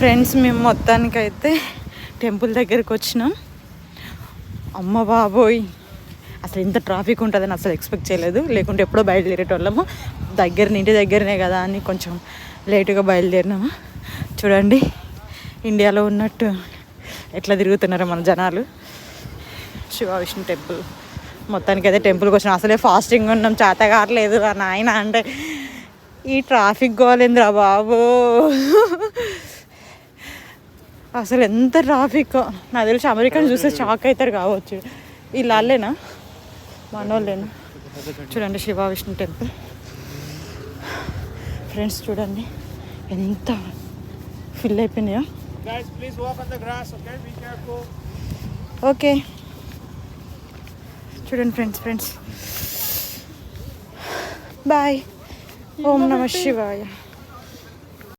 Friends మేము మొత్తానికైతే temple దగ్గరికి వచ్చినాం. అమ్మ బాబోయ్, అసలు ఇంత ట్రాఫిక్ ఉంటుందని అసలు ఎక్స్పెక్ట్ చేయలేదు. లేకుంటే ఎప్పుడో బయలుదేరేటోళ్ళము. ఇంటి దగ్గరనే కదా అని కొంచెం లేటుగా బయలుదేరినాము. చూడండి ఇండియాలో ఉన్నట్టు ఎట్లా తిరుగుతున్నారో మన జనాలు. శివ విష్ణు టెంపుల్ మొత్తానికి అయితే టెంపుల్కి వచ్చినాం. అసలే ఫాస్టింగ్ ఉన్నాం, చేత కావట్లేదు నాయన. అంటే ఈ ట్రాఫిక్ గోలేంద్రా బాబు, అసలు ఎంత ట్రాఫిక్. నాకు తెలిసి అమెరికాని చూస్తే షాక్ అవుతారు కావచ్చు. వీళ్ళు వాళ్ళేనా, మనోళ్ళేనా? చూడండి శివ విష్ణు టెంపుల్. ఫ్రెండ్స్ చూడండి ఎంత ఫిల్ అయిపోయినాయో. ఓకే చూడండి ఫ్రెండ్స్. బాయ్. ఓం నమః శివాయ.